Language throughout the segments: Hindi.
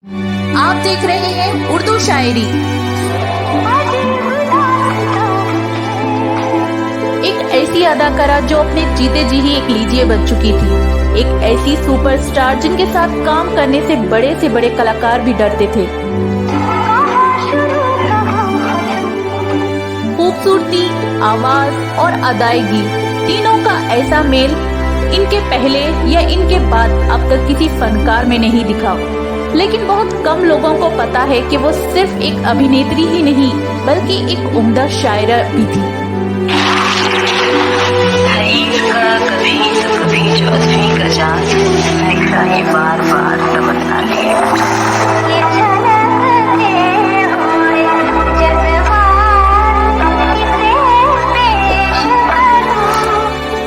आप देख रहे हैं उर्दू शायरी। एक ऐसी अदाकारा जो अपने जीते जी ही एक लीजिए बन चुकी थी, एक ऐसी सुपरस्टार जिनके साथ काम करने से बड़े कलाकार भी डरते थे। खूबसूरती, आवाज और अदायगी, तीनों का ऐसा मेल इनके पहले या इनके बाद अब तक किसी फनकार में नहीं दिखा। लेकिन बहुत कम लोगों को पता है कि वो सिर्फ एक अभिनेत्री ही नहीं बल्कि एक उम्दा शायरा भी थी।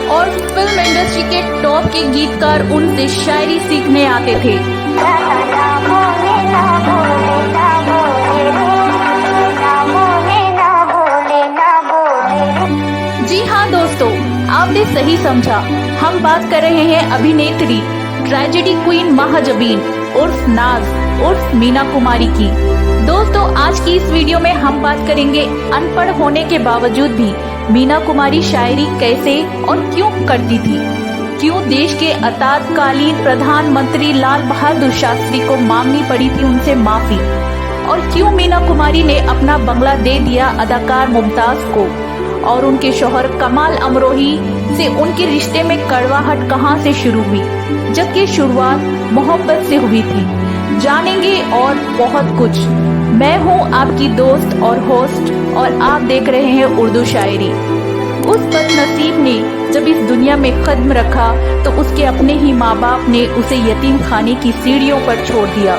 और फिल्म इंडस्ट्री के टॉप के गीतकार उनसे शायरी सीखने आते थे। जी हाँ दोस्तों, आपने सही समझा, हम बात कर रहे हैं अभिनेत्री, ट्रेजेडी क्वीन महाजबीन उर्फ नाज उर्फ मीना कुमारी की। दोस्तों, आज की इस वीडियो में हम बात करेंगे अनपढ़ होने के बावजूद भी मीना कुमारी शायरी कैसे और क्यों करती थी, क्यों देश के अतातकालीन प्रधानमंत्री लाल बहादुर शास्त्री को मांगनी पड़ी थी उनसे माफी, और क्यों मीना कुमारी ने अपना बंगला दे दिया अदाकार मुमताज को, और उनके शौहर कमाल अमरोही से उनके रिश्ते में कड़वाहट कहां से शुरू हुई, जबकि शुरुआत मोहब्बत से हुई थी। जानेंगे और बहुत कुछ। मैं हूं आपकी दोस्त और होस्ट, और आप देख रहे हैं उर्दू शायरी। उस बदनसीब ने जब इस दुनिया में कदम रखा तो उसके अपने ही माँ बाप ने उसे यतीम खाने की सीढ़ियों पर छोड़ दिया।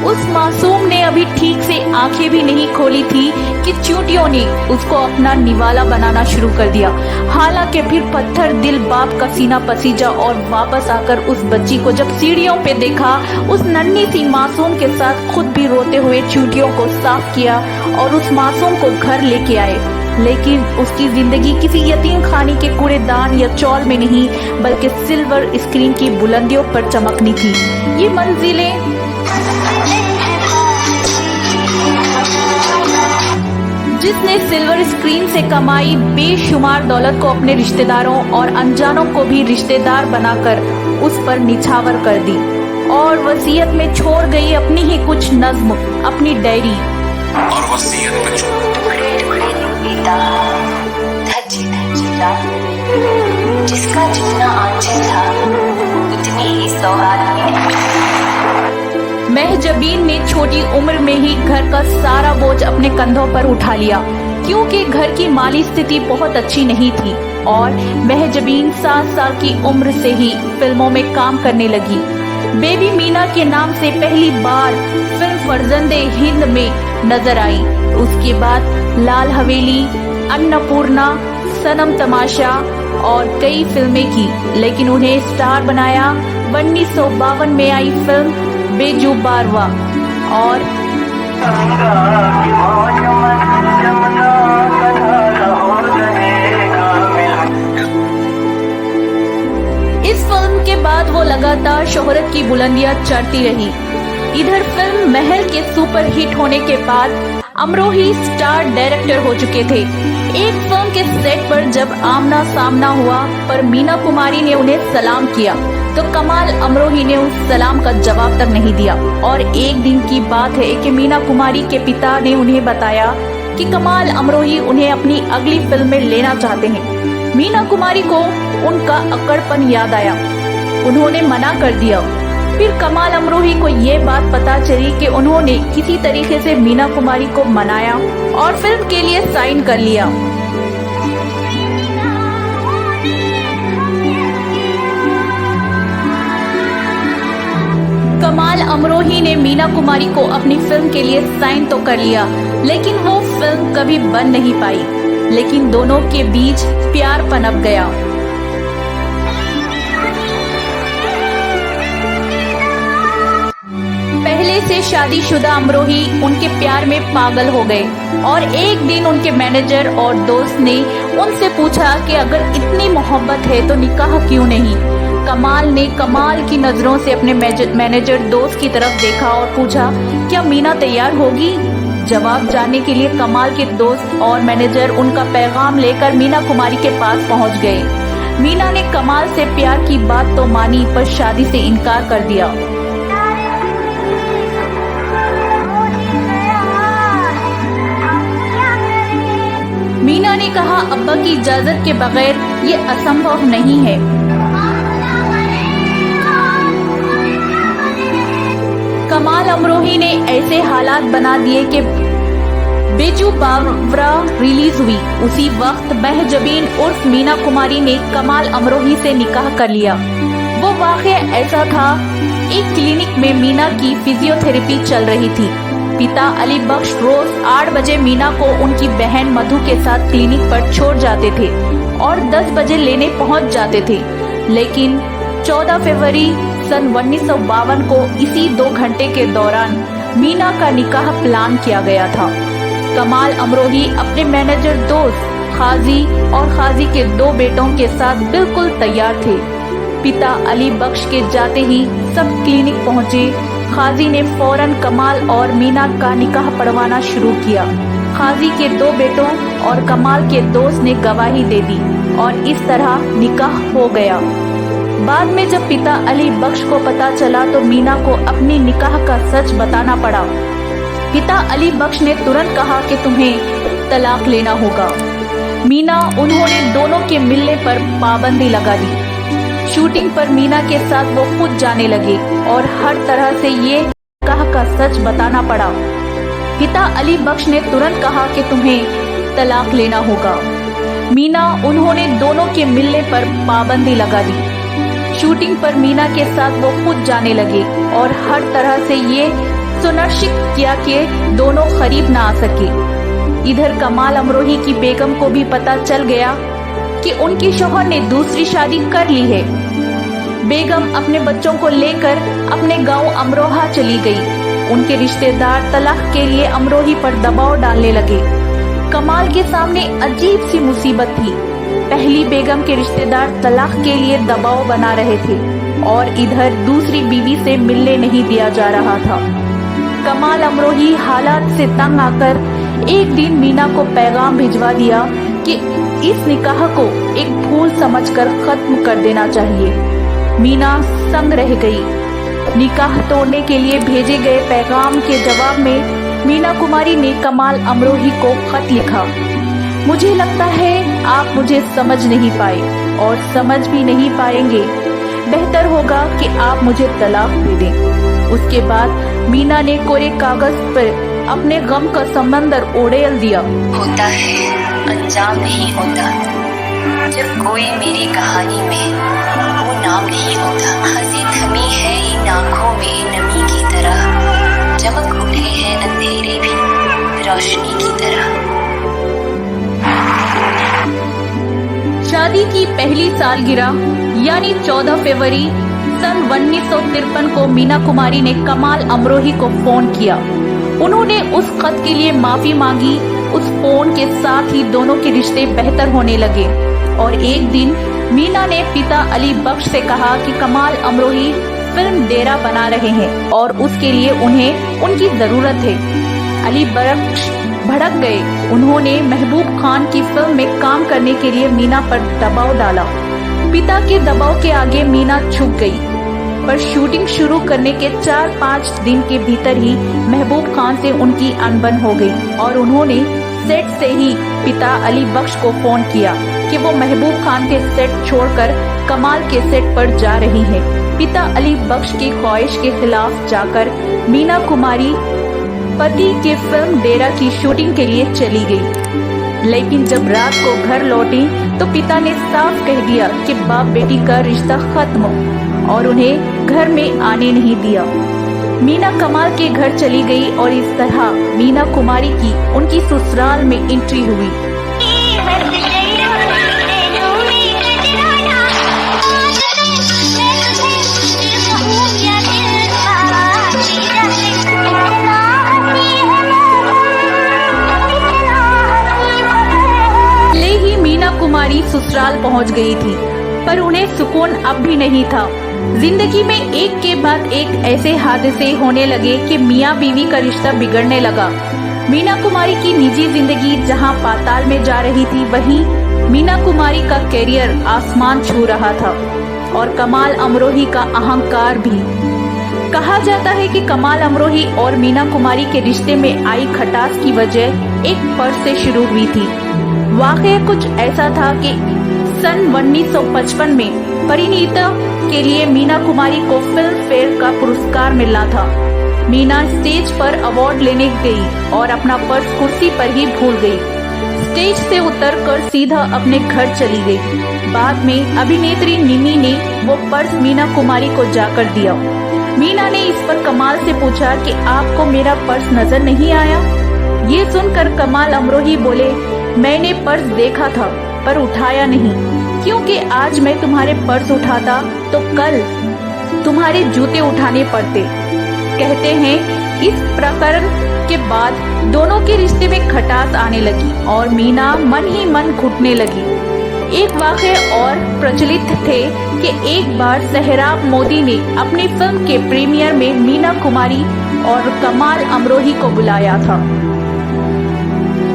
उस मासूम ने अभी ठीक से आंखें भी नहीं खोली थी कि चींटियों ने उसको अपना निवाला बनाना शुरू कर दिया। हालांकि फिर पत्थर दिल बाप का सीना पसीजा, और वापस आकर उस बच्ची को जब सीढ़ियों पे देखा, उस नन्ही सी मासूम के साथ खुद भी रोते हुए चींटियों को साफ किया और उस मासूम को घर लेके आए। लेकिन उसकी जिंदगी किसी यतीम खाने के कूड़ेदान या चौल में नहीं बल्कि सिल्वर स्क्रीन की बुलंदियों पर चमकनी थी। ये मंजिलें जिसने सिल्वर स्क्रीन से कमाई बेशुमार दौलत को अपने रिश्तेदारों और अनजानों को भी रिश्तेदार बनाकर उस पर निछावर कर दी, और वसीयत में छोड़ गई अपनी ही कुछ नज्म, अपनी डायरी। और वसीयत में जिसका जितना आंचल था उतनी ही सौगात। महजबीन ने छोटी उम्र में ही घर का सारा बोझ अपने कंधों पर उठा लिया, क्योंकि घर की माली स्थिति बहुत अच्छी नहीं थी, और महजबीन 7 साल की उम्र से ही फिल्मों में काम करने लगी। बेबी मीना के नाम से पहली बार फिल्म फर्जंदे हिंद में नजर आई। उसके बाद लाल हवेली, अन्नपूर्णा, सनम तमाशा और कई फिल्में की, लेकिन उन्हें स्टार बनाया 1952 में आई फिल्म बेजुबारवा। और इस फिल्म के बाद वो लगातार शोहरत की बुलंदियां चढ़ती रही। इधर फिल्म महल के सुपर हिट होने के बाद अमरोही स्टार डायरेक्टर हो चुके थे। एक फिल्म के सेट पर जब आमना सामना हुआ पर मीना कुमारी ने उन्हें सलाम किया तो कमाल अमरोही ने उस सलाम का जवाब तक नहीं दिया। और एक दिन की बात है कि मीना कुमारी के पिता ने उन्हें बताया कि कमाल अमरोही उन्हें अपनी अगली फिल्म में लेना चाहते हैं। मीना कुमारी को उनका अक्कड़पन याद आया, उन्होंने मना कर दिया। फिर कमाल अमरोही को ये बात पता चली कि उन्होंने किसी तरीके से मीना कुमारी को मनाया और फिल्म के लिए साइन कर लिया। कमाल अमरोही ने मीना कुमारी को अपनी फिल्म के लिए साइन तो कर लिया, लेकिन वो फिल्म कभी बन नहीं पाई। लेकिन दोनों के बीच प्यार पनप गया। पहले से शादीशुदा अमरोही उनके प्यार में पागल हो गए और एक दिन उनके मैनेजर और दोस्त ने उनसे पूछा कि अगर इतनी मोहब्बत है तो निकाह क्यों नहीं। कमाल ने कमाल की नजरों से अपने मैनेजर दोस्त की तरफ देखा और पूछा, क्या मीना तैयार होगी? जवाब जानने के लिए कमाल के दोस्त और मैनेजर उनका पैगाम लेकर मीना कुमारी के पास पहुंच गए। मीना ने कमाल से प्यार की बात तो मानी पर शादी से इनकार कर दिया। मीना ने कहा, अब्बा की इजाजत के बगैर ये असंभव नहीं है। कमाल अमरोही ने ऐसे हालात बना दिए कि बेजू बावरा रिलीज हुई। उसी वक्त महजबीन उर्फ मीना कुमारी ने कमाल अमरोही से निकाह कर लिया। वो वाक़या ऐसा था, एक क्लिनिक में मीना की फिजियोथेरेपी चल रही थी। पिता अली बख्श रोज 8 बजे मीना को उनकी बहन मधु के साथ क्लिनिक पर छोड़ जाते थे और 10 बजे लेने पहुंच जाते थे। लेकिन 14 फरवरी सन 1952 को इसी 2 घंटे के दौरान मीना का निकाह प्लान किया गया था। कमाल अमरोही अपने मैनेजर दोस्त खाजी और खाजी के 2 बेटों के साथ बिल्कुल तैयार थे। पिता अली बख्श के जाते ही सब क्लिनिक पहुंचे। खाजी ने फौरन कमाल और मीना का निकाह पढ़वाना शुरू किया। खाजी के 2 बेटों और कमाल के दोस्त ने गवाही दे दी और इस तरह निकाह हो गया। बाद में जब पिता अली बख्श को पता चला तो मीना को अपनी निकाह का सच बताना पड़ा। पिता अली बख्श ने तुरंत कहा कि तुम्हें तलाक लेना होगा। मीना उन्होंने दोनों के मिलने पर पाबंदी लगा दी। शूटिंग पर मीना के साथ वो खुद जाने लगे और हर तरह से ये निकाह का सच बताना पड़ा। पिता अली बख्श ने तुरंत कहा कि तुम्हें तलाक लेना होगा। मीना उन्होंने दोनों के मिलने पर पाबंदी लगा दी। शूटिंग पर मीना के साथ वो खुद जाने लगे और हर तरह से ये सुनिश्चित किया कि दोनों करीब ना आ सके। इधर कमाल अमरोही की बेगम को भी पता चल गया कि उनके शौहर ने दूसरी शादी कर ली है। बेगम अपने बच्चों को लेकर अपने गांव अमरोहा चली गई। उनके रिश्तेदार तलाक के लिए अमरोही पर दबाव डालने लगे। कमाल के सामने अजीब सी मुसीबत थी। पहली बेगम के रिश्तेदार तलाक के लिए दबाव बना रहे थे और इधर दूसरी बीवी से मिलने नहीं दिया जा रहा था। कमाल अमरोही हालात से तंग आकर एक दिन मीना को पैगाम भिजवा दिया कि इस निकाह को एक भूल समझकर खत्म कर देना चाहिए। मीना संग रह गई। निकाह तोड़ने के लिए भेजे गए पैगाम के जवाब में मीना कुमारी ने कमाल अमरोही को खत लिखा। मुझे लगता है आप मुझे समझ नहीं पाए और समझ भी नहीं पाएंगे। बेहतर होगा कि आप मुझे तलाक दे दें। उसके बाद मीना ने कोरे कागज पर अपने गम का समंदर उड़ेल दिया। होता है, अंजाम नहीं होता। जब कोई मेरी कहानी में वो नाम नहीं होता। हंसी थमी है इन आँखों में नमी की तरह, चमक उठे हैं अंधेरे भी रोशनी की तरह। शादी की पहली सालगिरह यानी 14 फरवरी सन 1953 को मीना कुमारी ने कमाल अमरोही को फोन किया। उन्होंने उस खत के लिए माफी मांगी। उस फोन के साथ ही दोनों के रिश्ते बेहतर होने लगे और एक दिन मीना ने पिता अली बख्श से कहा कि कमाल अमरोही फिल्म डेरा बना रहे हैं और उसके लिए उन्हें उनकी जरूरत है। अली बख्श भड़क गए। उन्होंने महबूब खान की फिल्म में काम करने के लिए मीना पर दबाव डाला। पिता के दबाव के आगे मीना झुक गई, पर शूटिंग शुरू करने के 4-5 दिन के भीतर ही महबूब खान से उनकी अनबन हो गई और उन्होंने सेट से ही पिता अली बख्श को फोन किया कि वो महबूब खान के सेट छोड़कर कमाल के सेट पर जा रही है। पिता अली बख्श की ख्वाहिश के खिलाफ जाकर मीना कुमारी पति के फिल्म डेरा की शूटिंग के लिए चली गई। लेकिन जब रात को घर लौटी तो पिता ने साफ कह दिया कि बाप बेटी का रिश्ता खत्म और उन्हें घर में आने नहीं दिया। मीना कमाल के घर चली गई और इस तरह मीना कुमारी की उनकी ससुराल में एंट्री हुई। पहुंच गई थी, पर उन्हें सुकून अब भी नहीं था। जिंदगी में एक के बाद एक ऐसे हादसे होने लगे कि मियाँ बीवी का रिश्ता बिगड़ने लगा। मीना कुमारी की निजी जिंदगी जहां पाताल में जा रही थी, वहीं मीना कुमारी का कैरियर आसमान छू रहा था और कमाल अमरोही का अहंकार भी। कहा जाता है कि कमाल अमरोही और मीना कुमारी के रिश्ते में आई खटास की वजह एक पर्स से शुरू हुई थी। वाकया कुछ ऐसा था कि सन 1955 में परिणीता के लिए मीना कुमारी को फिल्म फेयर का पुरस्कार मिलना था। मीना स्टेज पर अवार्ड लेने गई और अपना पर्स कुर्सी पर ही भूल गई। स्टेज से उतरकर सीधा अपने घर चली गई। बाद में अभिनेत्री निमी ने वो पर्स मीना कुमारी को जाकर दिया। मीना ने इस पर कमाल से पूछा कि आपको मेरा पर्स नजर नहीं आया? ये सुनकर कमाल अमरोही बोले, मैंने पर्स देखा था पर उठाया नहीं, क्योंकि आज मैं तुम्हारे पर्स उठाता तो कल तुम्हारे जूते उठाने पड़ते। कहते हैं इस प्रकरण के बाद दोनों के रिश्ते में खटास आने लगी और मीना मन ही मन घुटने लगी। एक वाक़या और प्रचलित थे कि एक बार सहराब मोदी ने अपनी फिल्म के प्रीमियर में मीना कुमारी और कमाल अमरोही को बुलाया था।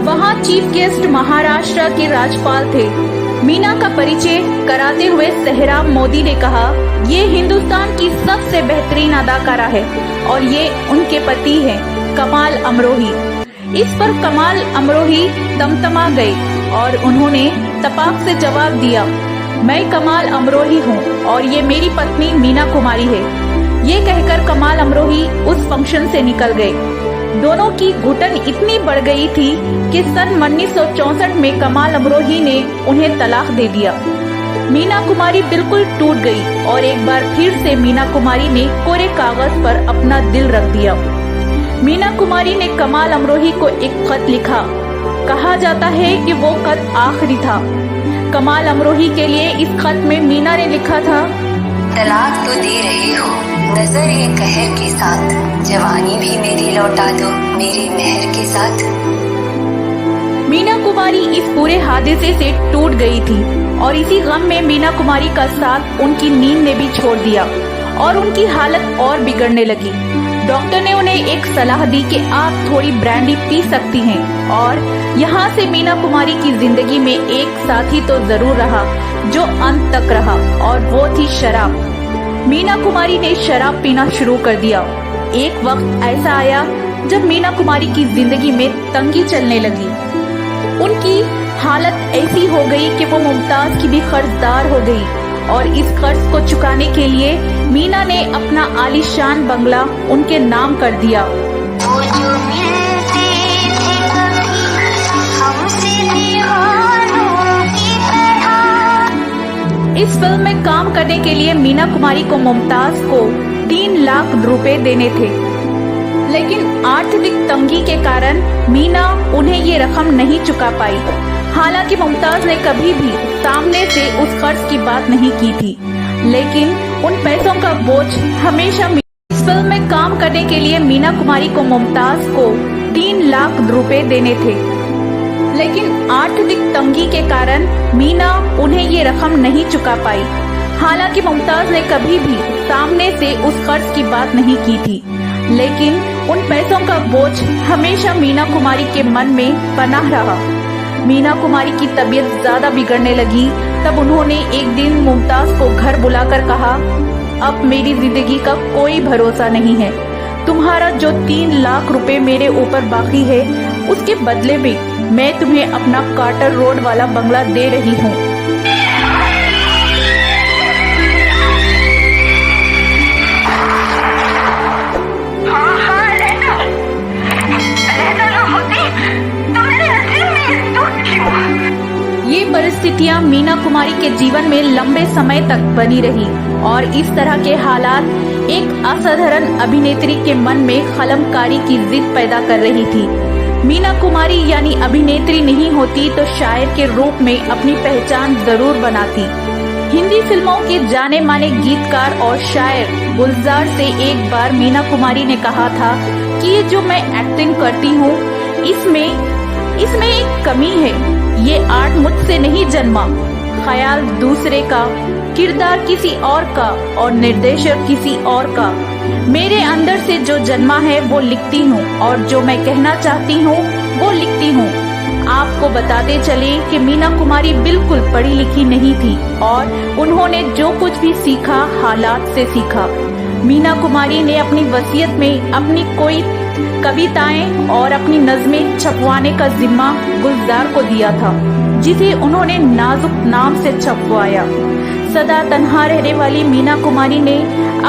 वहां चीफ गेस्ट महाराष्ट्र के राज्यपाल थे। मीना का परिचय कराते हुए सहराब मोदी ने कहा, ये हिंदुस्तान की सबसे बेहतरीन अदाकारा है और ये उनके पति हैं कमाल अमरोही। इस पर कमाल अमरोही तमतमा गए और उन्होंने तपाक से जवाब दिया, मैं कमाल अमरोही हूँ और ये मेरी पत्नी मीना कुमारी है। ये कहकर कमाल अमरोही उस फंक्शन से निकल गए। दोनों की घुटन इतनी बढ़ गई थी कि सन 1964 में कमाल अमरोही ने उन्हें तलाक दे दिया। मीना कुमारी बिल्कुल टूट गई और एक बार फिर से मीना कुमारी ने कोरे कागज पर अपना दिल रख दिया। मीना कुमारी ने कमाल अमरोही को एक खत लिखा। कहा जाता है कि वो खत आखिरी था। कमाल अमरोही के लिए इस खत में मीना ने लिखा था, तलाक तो दे रहे हो नजर ये कहर के साथ, जवानी भी मेरी लौटा दो मेरे मेहर के साथ। मीना कुमारी इस पूरे हादसे से टूट गई थी और इसी गम में मीना कुमारी का साथ उनकी नींद ने भी छोड़ दिया और उनकी हालत और बिगड़ने लगी। डॉक्टर ने उन्हें एक सलाह दी कि आप थोड़ी ब्रांडी पी सकती हैं और यहाँ से मीना कुमारी की जिंदगी में एक साथी तो जरूर रहा जो अंत तक रहा और वो थी शराब। मीना कुमारी ने शराब पीना शुरू कर दिया। एक वक्त ऐसा आया जब मीना कुमारी की जिंदगी में तंगी चलने लगी। उनकी हालत ऐसी हो गई कि वो मुमताज की भी कर्जदार हो गई और इस कर्ज को चुकाने के लिए मीना ने अपना आलीशान बंगला उनके नाम कर दिया। वो जो मिलते थे कभी हमसे दीवानों की तरह। इस फिल्म में काम करने के लिए मीना कुमारी को मुमताज को 3 लाख रुपए देने थे, लेकिन आर्थिक तंगी के कारण मीना उन्हें ये रकम नहीं चुका पाई। हालांकि मुमताज ने कभी भी सामने से उस कर्ज की बात नहीं की थी, लेकिन उन पैसों का बोझ हमेशा इस फिल्म में काम करने के लिए मीना कुमारी को मुमताज को 3 लाख रुपए देने थे, लेकिन आर्थिक तंगी के कारण मीना उन्हें ये रकम नहीं चुका पाई। हालांकि मुमताज ने कभी भी सामने से उस कर्ज की बात नहीं की थी, लेकिन उन पैसों का बोझ हमेशा मीना कुमारी के मन में बना रहा। मीना कुमारी की तबीयत ज्यादा बिगड़ने लगी। तब उन्होंने एक दिन मुमताज को घर बुलाकर कहा, अब मेरी जिंदगी का कोई भरोसा नहीं है। तुम्हारा जो 3 लाख रुपए मेरे ऊपर बाकी है, उसके बदले में मैं तुम्हें अपना कार्टर रोड वाला बंगला दे रही हूँ। ये परिस्थितियां मीना कुमारी के जीवन में लंबे समय तक बनी रही और इस तरह के हालात एक असाधारण अभिनेत्री के मन में कलमकारी की जिद पैदा कर रही थी। मीना कुमारी यानी अभिनेत्री नहीं होती तो शायर के रूप में अपनी पहचान जरूर बनाती। हिंदी फिल्मों के जाने माने गीतकार और शायर गुलजार से एक बार मीना कुमारी ने कहा था कि ये जो मैं एक्टिंग करती हूँ इसमें एक कमी है, ये आर्ट मुझसे नहीं जन्मा। ख्याल दूसरे का, किरदार किसी और का और निर्देशक किसी और का। मेरे अंदर से जो जन्मा है वो लिखती हूँ और जो मैं कहना चाहती हूँ वो लिखती हूँ। आपको बताते चले कि मीना कुमारी बिल्कुल पढ़ी लिखी नहीं थी और उन्होंने जो कुछ भी सीखा हालात से सीखा। मीना कुमारी ने अपनी वसीयत में अपनी कोई कविताएं और अपनी नज़में छपवाने का जिम्मा गुलजार को दिया था, जिसे उन्होंने नाजुक नाम से छपवाया। सदा तन्हा रहने वाली मीना कुमारी ने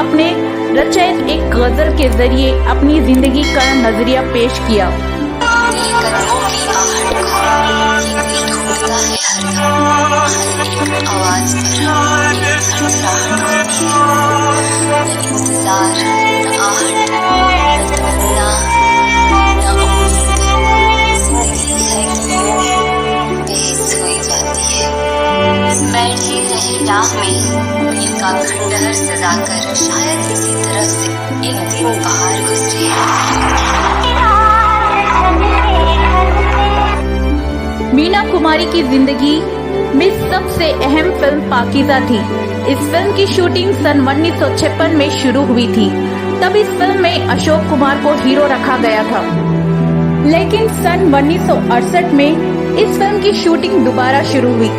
अपने रचित एक गजल के जरिए अपनी जिंदगी का नजरिया पेश किया। तेरे कदमों की आहट को ये दिल ढूंढता है हर एक आवाज पर एक थरथराहट होती है। न इंतजार, न आहट, न तमन्ना, न उम्मीद, जिंदगी है यूं बेहिस हुई जाती है। बैठे रहे राह में दिल का खंडहर सजाकर, शायद इसी तरह से एक दिन बाहर गुजरे। मीना कुमारी की जिंदगी में सबसे अहम फिल्म पाकीज़ा थी। इस फिल्म की शूटिंग सन 1956 में शुरू हुई थी। तब इस फिल्म में अशोक कुमार को हीरो रखा गया था, लेकिन सन 1968 में इस फिल्म की शूटिंग दोबारा शुरू हुई।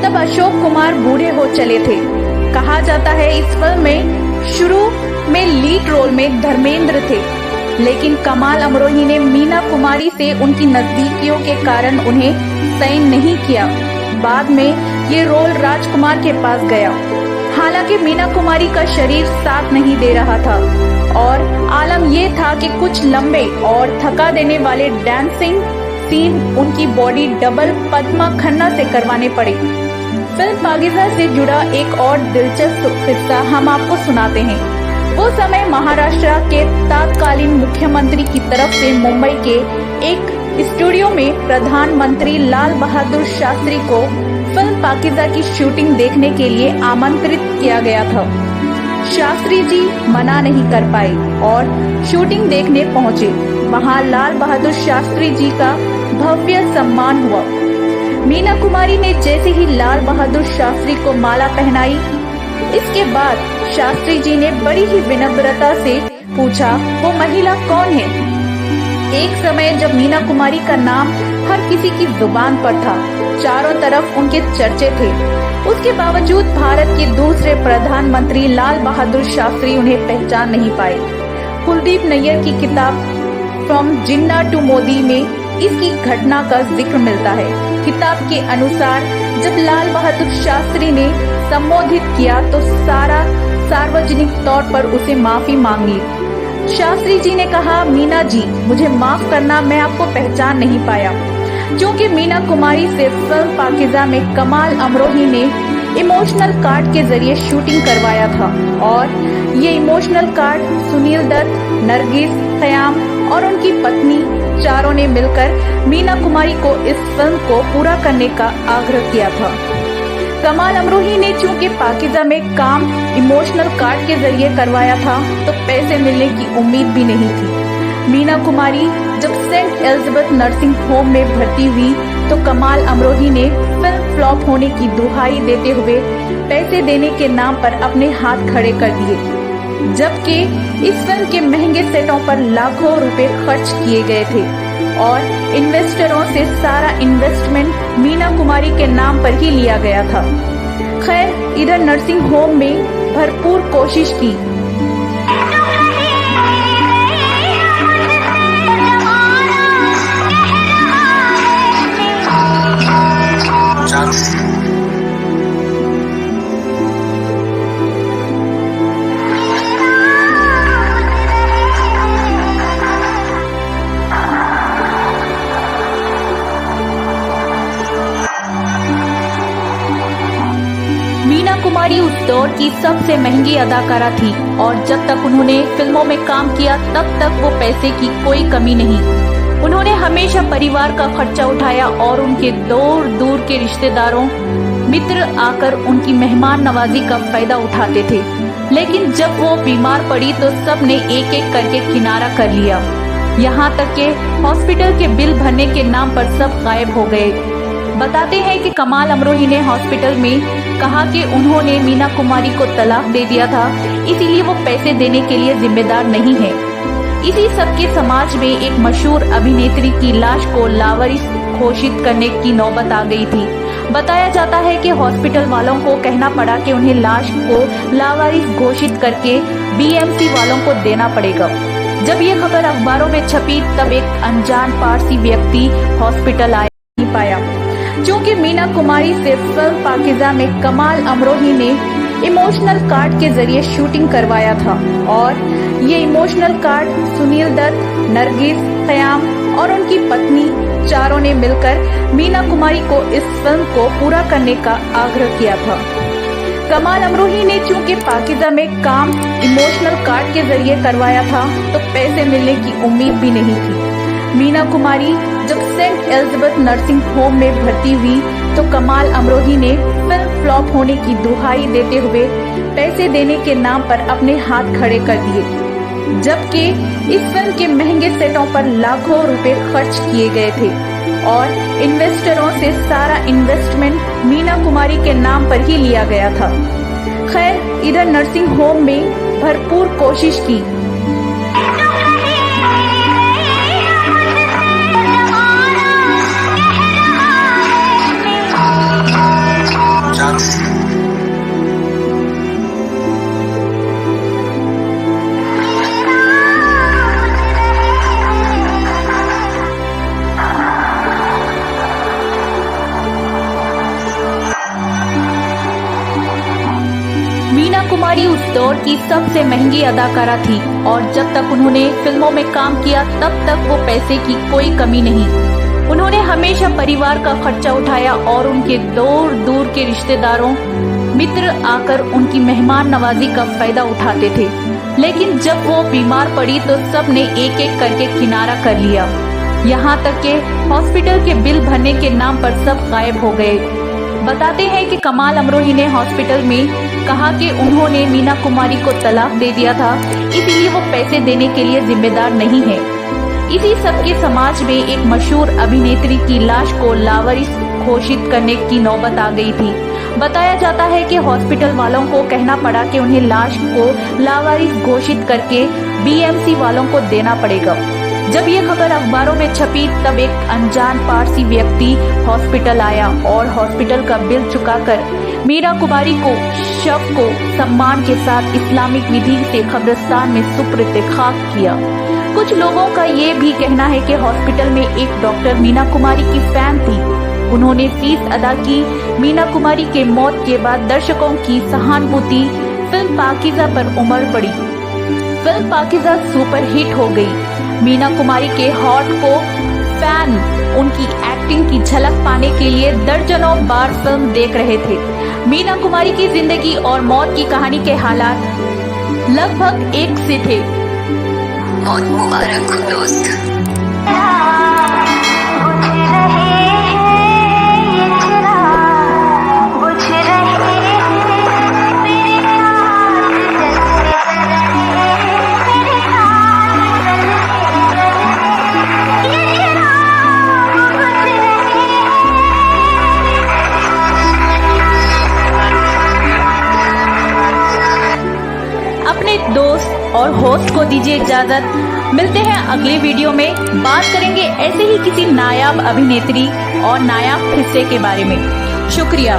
तब अशोक कुमार बूढ़े हो चले थे। कहा जाता है इस फिल्म में शुरू में लीड रोल में धर्मेंद्र थे, लेकिन कमाल अमरोही ने मीना कुमारी से उनकी नजदीकियों के कारण उन्हें साइन नहीं किया। बाद में ये रोल राजकुमार के पास गया। हालांकि मीना कुमारी का शरीर साथ नहीं दे रहा था और आलम ये था कि कुछ लंबे और थका देने वाले डांसिंग सीन उनकी बॉडी डबल पद्मा खन्ना से करवाने पड़े। फिल्म पाकीज़ा से जुड़ा एक और दिलचस्प किस्सा हम आपको सुनाते हैं। वो समय महाराष्ट्र के तत्कालीन मुख्यमंत्री की तरफ से मुंबई के एक स्टूडियो में प्रधानमंत्री लाल बहादुर शास्त्री को फिल्म पाकीज़ा की शूटिंग देखने के लिए आमंत्रित किया गया था। शास्त्री जी मना नहीं कर पाए और शूटिंग देखने पहुंचे। वहां लाल बहादुर शास्त्री जी का भव्य सम्मान हुआ। मीना कुमारी ने जैसे ही लाल बहादुर शास्त्री को माला पहनाई, इसके बाद शास्त्री जी ने बड़ी ही विनम्रता से पूछा, वो महिला कौन है? एक समय जब मीना कुमारी का नाम हर किसी की जुबान पर था, चारों तरफ उनके चर्चे थे, उसके बावजूद भारत के दूसरे प्रधानमंत्री लाल बहादुर शास्त्री उन्हें पहचान नहीं पाए। कुलदीप नैयर की किताब फ्रॉम जिन्ना टू मोदी में इसकी घटना का जिक्र मिलता है। किताब के अनुसार जब लाल बहादुर शास्त्री ने संबोधित किया तो सार्वजनिक तौर पर उसे माफी मांगी। शास्त्री जी ने कहा, मीना जी मुझे माफ करना, मैं आपको पहचान नहीं पाया। क्योंकि मीना कुमारी से फिल्म पाकीज़ा में कमाल अमरोही ने इमोशनल कार्ड के जरिए शूटिंग करवाया था और ये इमोशनल कार्ड सुनील दत्त, नरगिस, क़याम और उनकी पत्नी चारों ने मिलकर मीना कुमारी को इस फिल्म को पूरा करने का आग्रह किया था। कमाल अमरोही ने चूंकि पाकीज़ा में काम इमोशनल कार्ड के जरिए करवाया था तो पैसे मिलने की उम्मीद भी नहीं थी। मीना कुमारी जब सेंट एलिजाबेथ नर्सिंग होम में भर्ती हुई तो कमाल अमरोही ने फिल्म फ्लॉप होने की दुहाई देते हुए पैसे देने के नाम पर अपने हाथ खड़े कर दिए, जबकि इस फिल्म के महंगे सेटों पर लाखों रुपए खर्च किए गए थे और इन्वेस्टरों से सारा इन्वेस्टमेंट मीना कुमारी के नाम पर ही लिया गया था। खैर, इधर नर्सिंग होम में भरपूर कोशिश की। मीना कुमारी उस दौर की सबसे महंगी अदाकारा थी और जब तक उन्होंने फिल्मों में काम किया तब तक वो पैसे की कोई कमी नहीं। उन्होंने हमेशा परिवार का खर्चा उठाया और उनके दूर दूर के रिश्तेदारों मित्र आकर उनकी मेहमान नवाजी का फायदा उठाते थे। लेकिन जब वो बीमार पड़ी तो सब ने एक एक करके किनारा कर लिया। यहाँ तक के हॉस्पिटल के बिल भरने के नाम पर सब गायब हो गए। बताते हैं कि कमाल अमरोही ने हॉस्पिटल में कहा कि उन्होंने मीना कुमारी को तलाक दे दिया था, इसीलिए वो पैसे देने के लिए जिम्मेदार नहीं है। इसी सबके समाज में एक मशहूर अभिनेत्री की लाश को लावारिस घोषित करने की नौबत आ गई थी। बताया जाता है कि हॉस्पिटल वालों को कहना पड़ा कि उन्हें लाश को लावारिस घोषित करके बीएमसी वालों को देना पड़ेगा। जब ये खबर अखबारों में छपी तब एक अनजान पारसी व्यक्ति हॉस्पिटल आ नहीं पाया। क्योंकि मीना कुमारी से फिल्म पाकिजा में कमाल अमरोही ने इमोशनल कार्ड के जरिए शूटिंग करवाया था और ये इमोशनल कार्ड सुनील दत्त, नरगिस, क़याम और उनकी पत्नी चारों ने मिलकर मीना कुमारी को इस फिल्म को पूरा करने का आग्रह किया था। कमाल अमरोही ने चूंकि पाकिजा में काम इमोशनल कार्ड के जरिए करवाया था तो पैसे मिलने की उम्मीद भी नहीं थी। मीना कुमारी जब सेंट एलिजाबेथ नर्सिंग होम में भर्ती हुई तो कमाल अमरोही ने फिल्म फ्लॉप होने की दुहाई देते हुए पैसे देने के नाम पर अपने हाथ खड़े कर दिए, जबकि इस फिल्म के महंगे सेटों पर लाखों रुपए खर्च किए गए थे और इन्वेस्टरों से सारा इन्वेस्टमेंट मीना कुमारी के नाम पर ही लिया गया था। खैर, इधर नर्सिंग होम में भरपूर कोशिश की मीना कुमारी उस दौर की सबसे महंगी अदाकारा थी और जब तक उन्होंने फिल्मों में काम किया तब तक वो पैसे की कोई कमी नहीं। उन्होंने हमेशा परिवार का खर्चा उठाया और उनके दूर दूर के रिश्तेदारों मित्र आकर उनकी मेहमान नवाजी का फायदा उठाते थे। लेकिन जब वो बीमार पड़ी तो सब ने एक एक करके किनारा कर लिया। यहाँ तक के हॉस्पिटल के बिल भरने के नाम पर सब गायब हो गए। बताते हैं कि कमाल अमरोही ने हॉस्पिटल में कहा कि उन्होंने मीना कुमारी को तलाक दे दिया था, इसीलिए वो पैसे देने के लिए जिम्मेदार नहीं है। इसी सबके समाज में एक मशहूर अभिनेत्री की लाश को लावारिस घोषित करने की नौबत आ गई थी। बताया जाता है कि हॉस्पिटल वालों को कहना पड़ा कि उन्हें लाश को लावारिस घोषित करके बीएमसी वालों को देना पड़ेगा। जब ये खबर अखबारों में छपी तब एक अनजान पारसी व्यक्ति हॉस्पिटल आया और हॉस्पिटल का बिल चुकाकर मीना कुमारी को शव को सम्मान के साथ इस्लामिक विधि से कब्रिस्तान में सुपुर्द खाक किया। कुछ लोगों का ये भी कहना है कि हॉस्पिटल में एक डॉक्टर मीना कुमारी की फैन थी। उन्होंने फीस अदा की। मीना कुमारी के मौत के बाद दर्शकों की सहानुभूति फिल्म पाकिजा पर उमड़ पड़ी। फिल्म पाकिजा सुपरहिट हो गई। मीना कुमारी के हॉट को फैन उनकी एक्टिंग की झलक पाने के लिए दर्जनों बार फिल्म देख रहे थे। मीना कुमारी की जिंदगी और मौत की कहानी के हालात लगभग एक से थे। मौत मुबारक हो दोस्त। अपने दोस्त और होस्ट को दीजिए इजाजत। मिलते हैं अगले वीडियो में। बात करेंगे ऐसे ही किसी नायाब अभिनेत्री और नायाब हिस्से के बारे में। शुक्रिया।